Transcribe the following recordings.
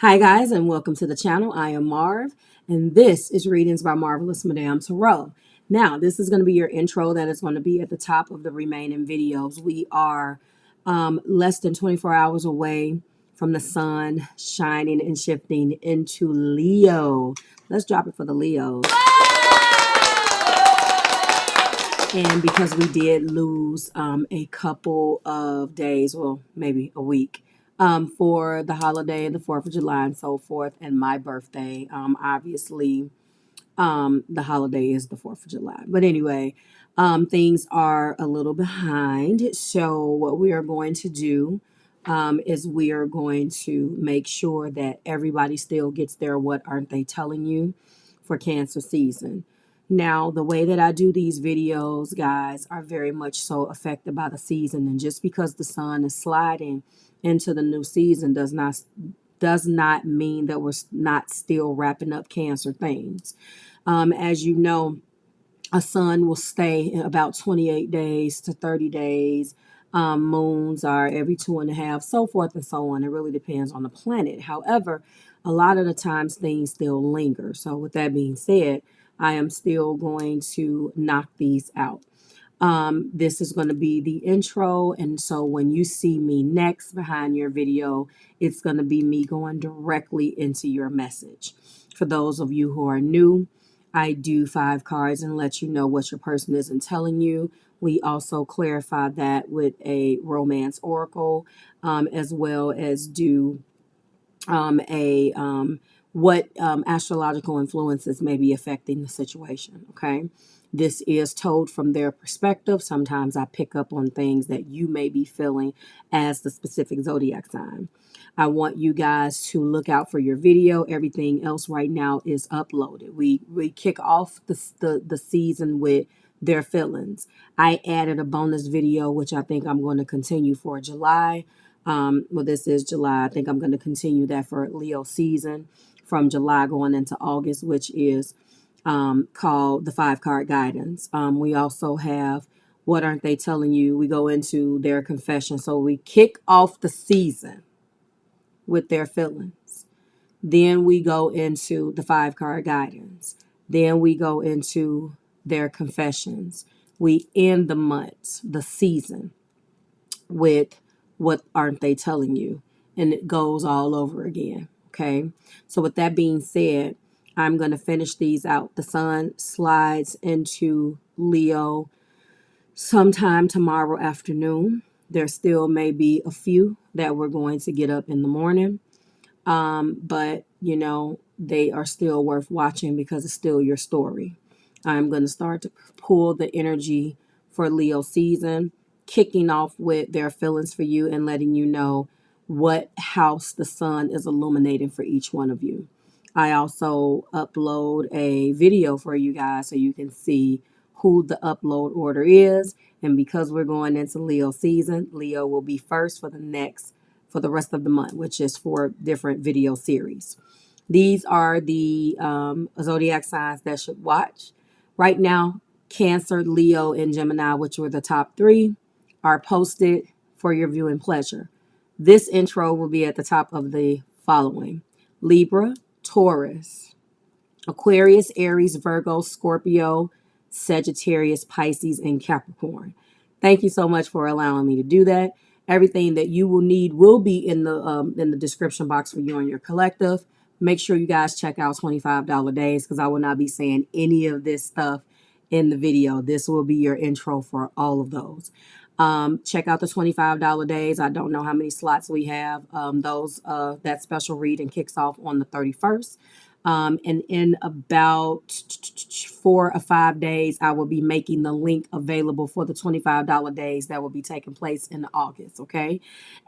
Hi guys, and welcome to the channel. I am Marv, and this is Readings by Marvelous Madame Tarot. Now, this is going to be your intro that is going to be at the top of the remaining videos. We are less than 24 hours away from the sun shining and shifting into Leo. Let's drop it for the Leos. And because we did lose a couple of days, well, maybe a week, for the holiday, the 4th of July and so forth, and my birthday, obviously, the holiday is the 4th of July. But anyway, things are a little behind. So what we are going to do is we are going to make sure that everybody still gets their what aren't they telling you for Cancer season. Now, the way that I do these videos, guys, are very much so affected by the season. And just because the sun is sliding into the new season does not mean that we're not still wrapping up Cancer things. As you know, a sun will stay about 28 days to 30 days. Moons are every 2.5, so forth and so on. It really depends on the planet. However, a lot of the times things still linger. So with that being said, I am still going to knock these out. This is going to be the intro. And so when you see me next behind your video, it's going to be me going directly into your message. For those of you who are new, I do 5 cards and let you know what your person isn't telling you. We also clarify that with a romance oracle, as well as do what astrological influences may be affecting the situation. Okay. This is told from their perspective. Sometimes I pick up on things that you may be feeling as the specific zodiac sign. I want you guys to look out for your video. Everything else right now is uploaded. We kick off the season with their feelings. I added a bonus video, which I think I'm going to continue for July. Well, this is July. I think I'm going to continue that for Leo season from July going into August, which is called the 5-card guidance. We also have what aren't they telling you? We go into their confession. So we kick off the season with their feelings. Then we go into the 5-card guidance. Then we go into their confessions. We end the months, the season, with what aren't they telling you? And it goes all over again. Okay. So with that being said, I'm going to finish these out. The sun slides into Leo sometime tomorrow afternoon. There still may be a few that we're going to get up in the morning. But you know, they are still worth watching because it's still your story. I'm going to start to pull the energy for Leo season, kicking off with their feelings for you and letting you know what house the sun is illuminating for each one of you. I also upload a video for you guys so you can see who the upload order is. And because we're going into Leo season, Leo will be first for the rest of the month, which is 4 different video series. These are the zodiac signs that should watch. Right now, Cancer, Leo, and Gemini, which were the top 3, are posted for your viewing pleasure. This intro will be at the top of the following: Libra, Taurus, Aquarius, Aries, Virgo, Scorpio, Sagittarius, Pisces, and Capricorn. Thank you so much for allowing me to do that. Everything that you will need will be in the description box for you and your collective. Make sure you guys check out $25 days because I will not be saying any of this stuff in the video. This will be your intro for all of those. Check out the $25 days. I don't know how many slots we have. That special reading kicks off on the 31st. And in about 4 or 5 days, I will be making the link available for the $25 days that will be taking place in August. Okay.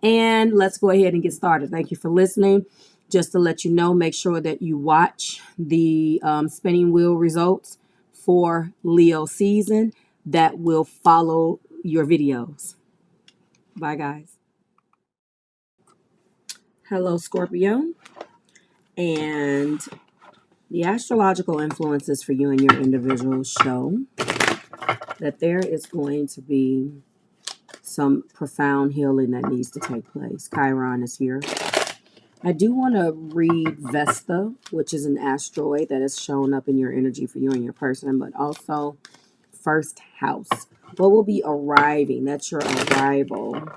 And let's go ahead and get started. Thank you for listening. Just to let you know, make sure that you watch the spinning wheel results for Leo season that will follow your videos. Bye, guys. Hello, Scorpio. And the astrological influences for you and your individuals show that there is going to be some profound healing that needs to take place. Chiron is here. I do want to read Vesta, which is an asteroid that is shown up in your energy for you and your person, but also first house. What will be arriving? That's your arrival.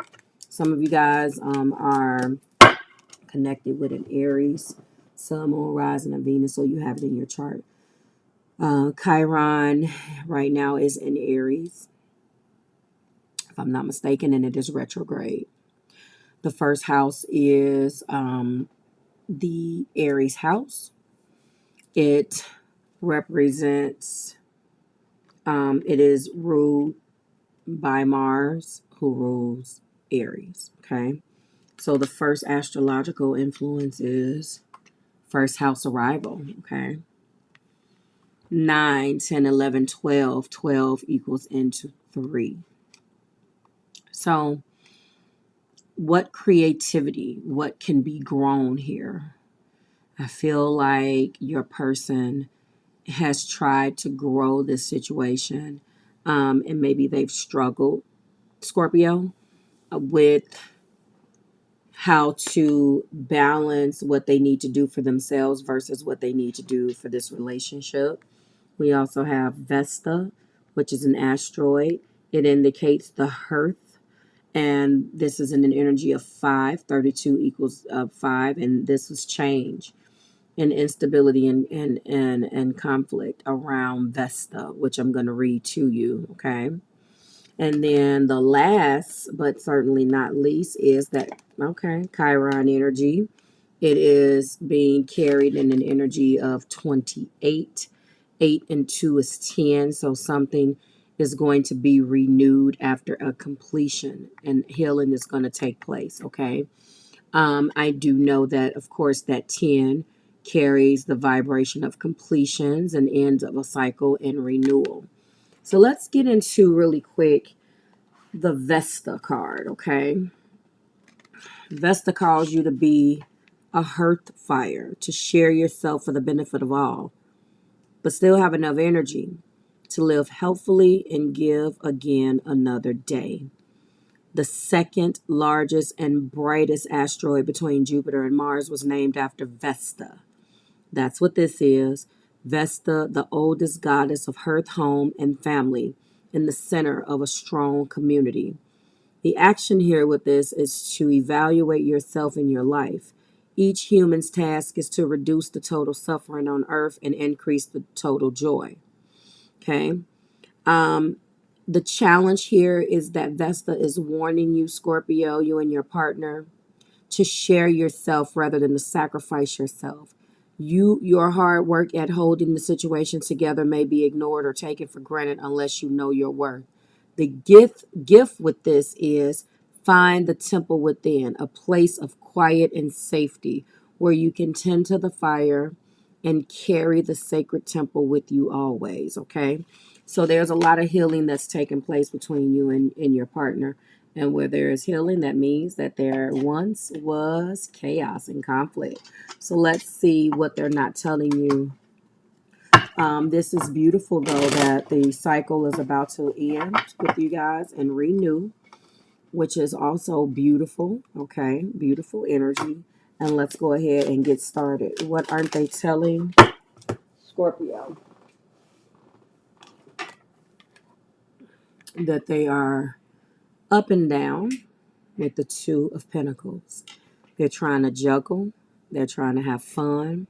Some of you guys are connected with an Aries, Sun, Moon, Rising, and Venus, so you have it in your chart. Chiron right now is in Aries, if I'm not mistaken, and it is retrograde. The first house is the Aries house. It represents, it is ruled by Mars, who rules Aries. Okay. So the first astrological influence is first house arrival. Okay. 9, 10, 11, 12. 12 equals into 3. So what creativity, what can be grown here? I feel like your person has tried to grow this situation, and maybe they've struggled, Scorpio, with how to balance what they need to do for themselves versus what they need to do for this relationship. We also have Vesta, which is an asteroid. It indicates the hearth, and this is in an energy of 5. 32 equals 5, and this is change and instability and conflict around Vesta, which I'm going to read to you, okay? And then the last, but certainly not least, is that, okay, Chiron energy. It is being carried in an energy of 28. 8 and 2 is 10, so something is going to be renewed after a completion, and healing is going to take place, okay? I do know that, of course, that 10 carries the vibration of completions and ends of a cycle and renewal. So let's get into really quick the Vesta card, okay? Vesta calls you to be a hearth fire, to share yourself for the benefit of all, but still have enough energy to live healthfully and give again another day. The second largest and brightest asteroid between Jupiter and Mars was named after Vesta. That's what this is. Vesta, the oldest goddess of hearth, home, and family, in the center of a strong community. The action here with this is to evaluate yourself in your life. Each human's task is to reduce the total suffering on earth and increase the total joy. Okay. The challenge here is that Vesta is warning you, Scorpio, you and your partner, to share yourself rather than to sacrifice yourself. Your hard work at holding the situation together may be ignored or taken for granted unless you know your worth. The gift with this is find the temple within, a place of quiet and safety where you can tend to the fire and carry the sacred temple with you always, okay? So there's a lot of healing that's taking place between you and your partner. And where there is healing, that means that there once was chaos and conflict. So let's see what they're not telling you. This is beautiful, though, that the cycle is about to end with you guys and renew, which is also beautiful. Okay, beautiful energy. And let's go ahead and get started. What aren't they telling Scorpio? That they are up and down with the Two of Pentacles. They're trying to juggle. They're trying to have fun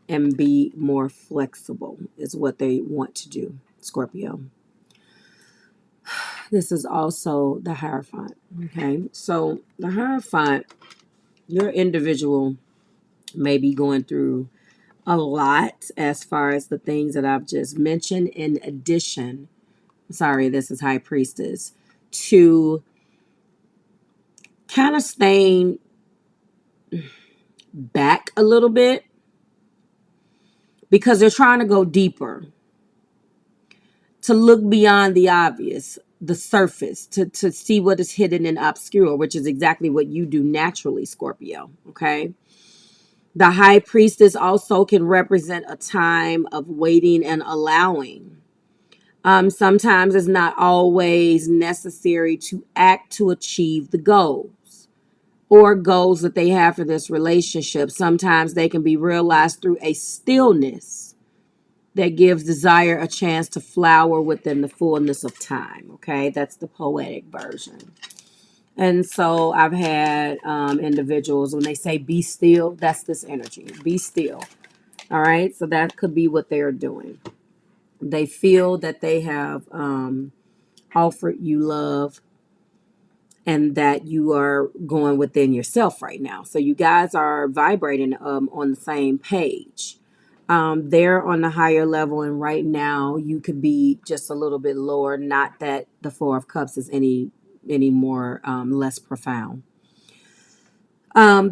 and be more flexible is what they want to do, Scorpio. This is also the Hierophant, okay? So the Hierophant, your individual may be going through a lot as far as the things that I've just mentioned. In addition, sorry, this is High Priestess, to kind of staying back a little bit because they're trying to go deeper, to look beyond the obvious, the surface, to see what is hidden and obscure, which is exactly what you do naturally, Scorpio, okay? The High Priestess also can represent a time of waiting and allowing. Sometimes it's not always necessary to act to achieve the goals. or goals that they have for this relationship. Sometimes they can be realized through a stillness that gives desire a chance to flower within the fullness of time. Okay, that's the poetic version. And so I've had individuals, when they say be still, that's this energy. Be still. All right, so that could be what they're doing. They feel that they have offered you love and that you are going within yourself right now. So you guys are vibrating on the same page. They're on the higher level, and right now you could be just a little bit lower. Not that the Four of Cups is any more less profound.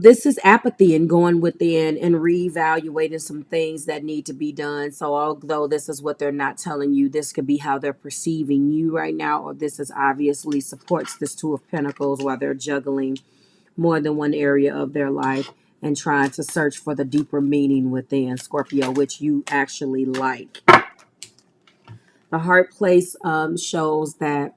This is apathy and going within and reevaluating some things that need to be done. So although this is what they're not telling you, this could be how they're perceiving you right now, or this is obviously supports this Two of Pentacles while they're juggling more than one area of their life and trying to search for the deeper meaning within, Scorpio, which you actually like. The heart place shows that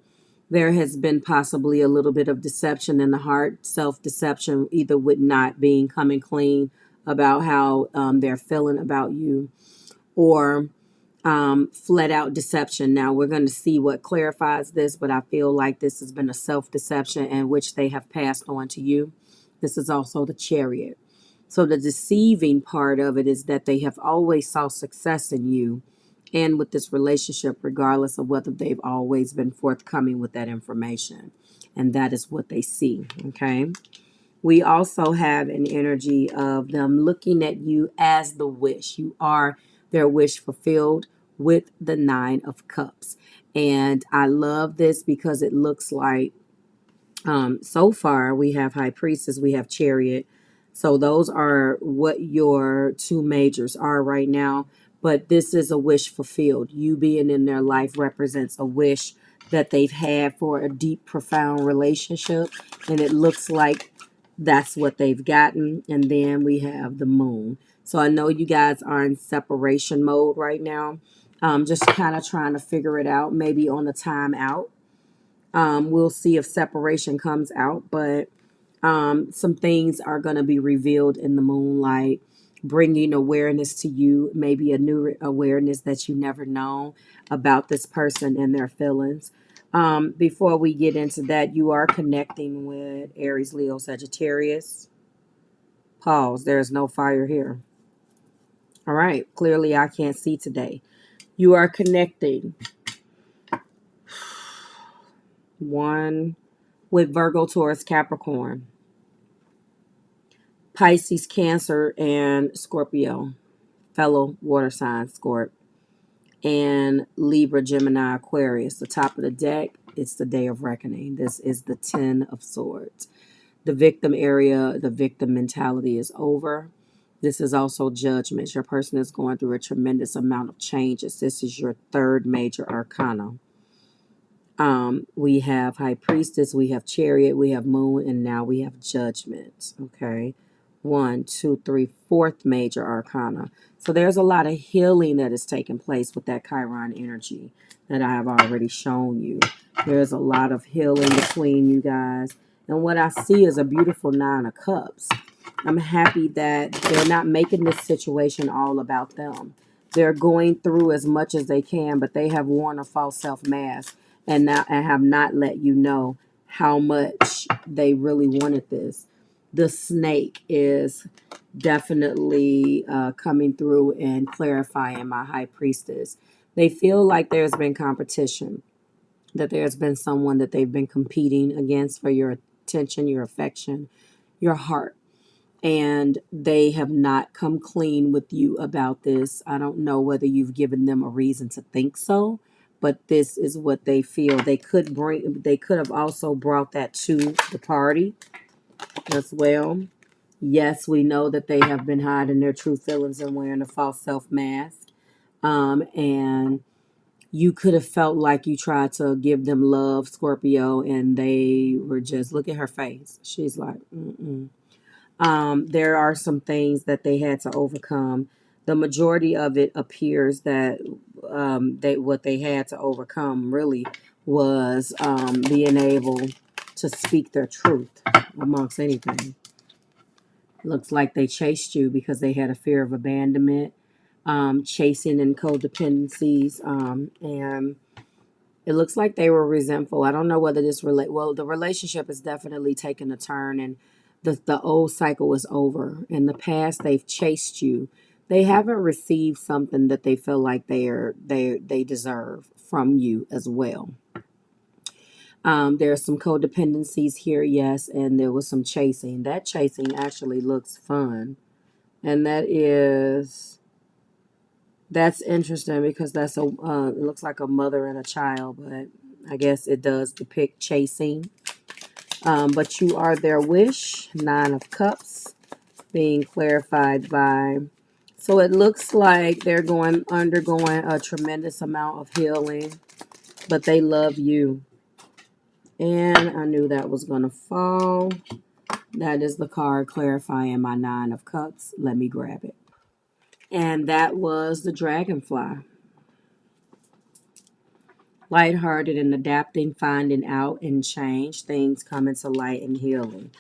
there has been possibly a little bit of deception in the heart, self-deception, either with not being coming clean about how they're feeling about you, or flat out deception. Now we're going to see what clarifies this, but I feel like this has been a self-deception in which they have passed on to you. This is also the Chariot. So the deceiving part of it is that they have always saw success in you and with this relationship, regardless of whether they've always been forthcoming with that information. And that is what they see. Okay. We also have an energy of them looking at you as the wish. You are their wish fulfilled with the Nine of Cups. And I love this because it looks like so far we have High Priestess, we have Chariot. So those are what your two majors are right now. But this is a wish fulfilled. You being in their life represents a wish that they've had for a deep, profound relationship. And it looks like that's what they've gotten. And then we have the Moon. So I know you guys are in separation mode right now. Just kind of trying to figure it out, maybe on the time out. We'll see if separation comes out, but some things are going to be revealed in the moonlight, bringing awareness to you, maybe a new awareness that you never known about this person and their feelings. Before we get into that, you are connecting with Aries, Leo, Sagittarius. Pause. There's no fire here. All right. Clearly, I can't see today. You are connecting. One with Virgo, Taurus, Capricorn, Pisces, Cancer, and Scorpio, fellow water signs, Scorp, and Libra, Gemini, Aquarius. The top of the deck, it's the Day of Reckoning. This is the Ten of Swords. The victim area, the victim mentality is over. This is also judgment. Your person is going through a tremendous amount of changes. This is your third major arcana. We have High Priestess, we have Chariot, we have Moon, and now we have Judgment. Okay. 1, 2, 3, fourth major arcana. So there's a lot of healing that is taking place with that Chiron energy that I have already shown you. There's a lot of healing between you guys. And what I see is a beautiful Nine of Cups. I'm happy that they're not making this situation all about them. They're going through as much as they can, but they have worn a false self mask and now I have not let you know how much they really wanted this. The snake is definitely coming through and clarifying my High Priestess. They feel like there's been competition, that there's been someone that they've been competing against for your attention, your affection, your heart. And they have not come clean with you about this. I don't know whether you've given them a reason to think so, but this is what they feel. They could have also brought that to the party as well. Yes, we know that they have been hiding their true feelings and wearing a false self mask. And you could have felt like you tried to give them love, Scorpio, and they were just, look at her face. She's like, mm-mm. There are some things that they had to overcome. The majority of it appears that what they had to overcome really was being able to speak their truth amongst anything. Looks like they chased you because they had a fear of abandonment, chasing and codependencies, and it looks like they were resentful. I don't know whether this well, the relationship is definitely taking a turn, and the old cycle is over. In the past, they've chased you. They haven't received something that they feel like they deserve from you as well. There are some codependencies here, yes, and there was some chasing. That chasing actually looks fun, and that's interesting because that's it looks like a mother and a child, but I guess it does depict chasing. But you are their wish. 9 of Cups being clarified by. So it looks like they're undergoing a tremendous amount of healing, but they love you. And I knew that was going to fall. That is the card clarifying my 9 of Cups. Let me grab it. And that was the dragonfly. Lighthearted and adapting, finding out and change, things coming to light and healing.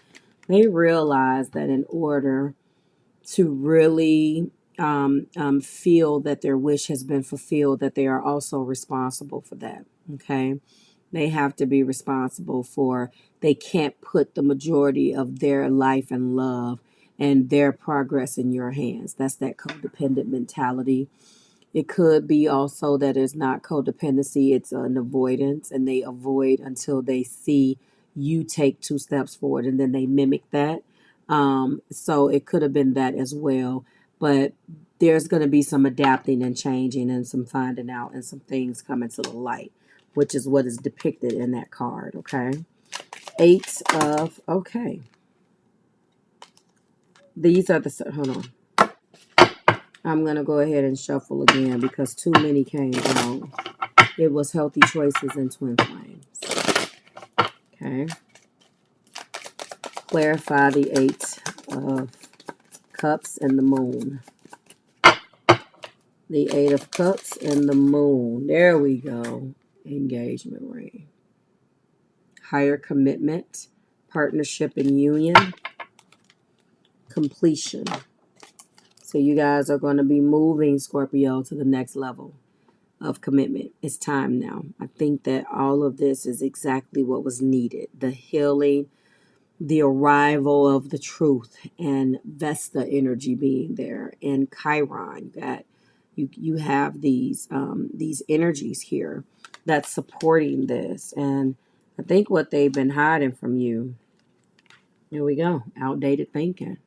They realize that in order to really feel that their wish has been fulfilled, that they are also responsible for that. Okay. They have to be responsible for, they can't put the majority of their life and love and their progress in your hands. That's that codependent mentality. It could be also that it's not codependency, it's an avoidance, and they avoid until they see you take 2 steps forward and then they mimic that. So it could have been that as well. But there's going to be some adapting and changing and some finding out and some things coming to the light, which is what is depicted in that card, okay? Okay. These are the, hold on. I'm going to go ahead and shuffle again because too many came down. It was healthy choices and twin flames. Okay. Clarify the 8 of Cups and the moon. The 8 of Cups and the moon. There we go. Engagement ring. Higher commitment, partnership and union, completion. So you guys are going to be moving, Scorpio, to the next level of commitment. It's time now. I think that all of this is exactly what was needed. The healing, the arrival of the truth, and Vesta energy being there, and Chiron. That you have these energies here that's supporting this. And I think what they've been hiding from you. Here we go. Outdated thinking.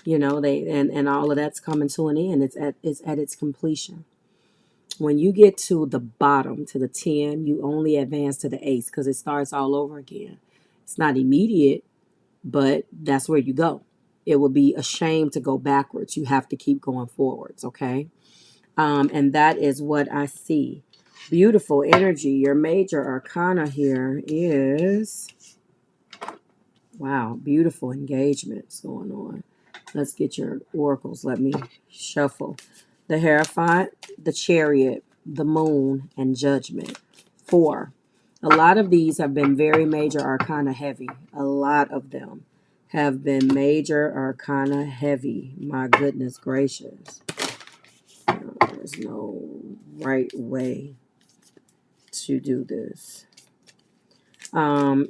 They and all of that's coming to an end. It's at its completion. When you get to the bottom, to the 10, you only advance to the ace because it starts all over again. It's not immediate, but that's where you go. It would be a shame to go backwards. You have to keep going forwards, okay? And that is what I see. Beautiful energy. Your major arcana here is, wow, beautiful engagements going on. Let's get your oracles. Let me shuffle. The Hierophant, the Chariot, the Moon, and Judgment. 4. A lot of these have been very major arcana heavy. A lot of them have been major arcana heavy. My goodness gracious. There's no right way to do this.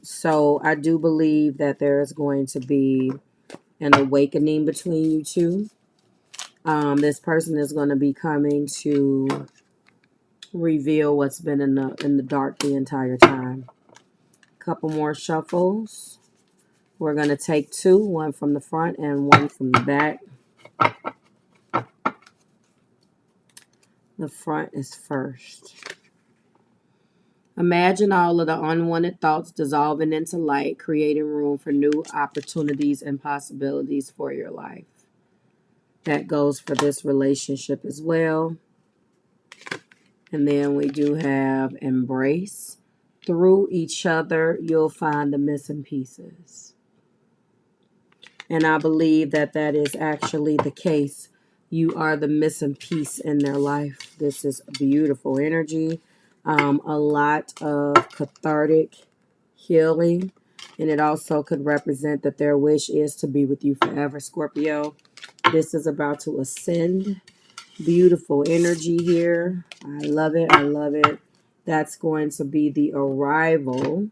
So I do believe that there is going to be an awakening between you two. This person is going to be coming to reveal what's been in the dark the entire time. Couple more shuffles. We're going to take 2, one from the front and one from the back. The front is first. Imagine all of the unwanted thoughts dissolving into light, creating room for new opportunities and possibilities for your life. That goes for this relationship as well. And then we do have embrace. Through each other, you'll find the missing pieces. And I believe that is actually the case. You are the missing piece in their life. This is beautiful energy. A lot of cathartic healing. And it also could represent that their wish is to be with you forever, Scorpio. This is about to ascend. Beautiful energy here. I love it. I love it. That's going to be the arrival.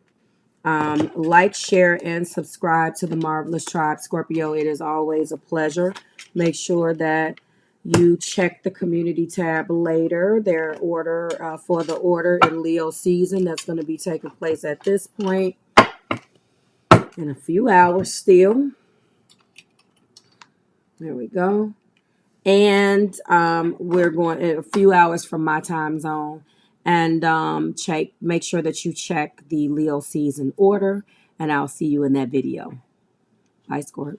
Like, share, and subscribe to the Marvelous Tribe, Scorpio. It is always a pleasure. Make sure that you check the community tab later. Their order for the order in Leo season that's going to be taking place at this point in a few hours still. There we go. And we're going in a few hours from my time zone. And make sure that you check the Leo season order. And I'll see you in that video. Bye, Scorp.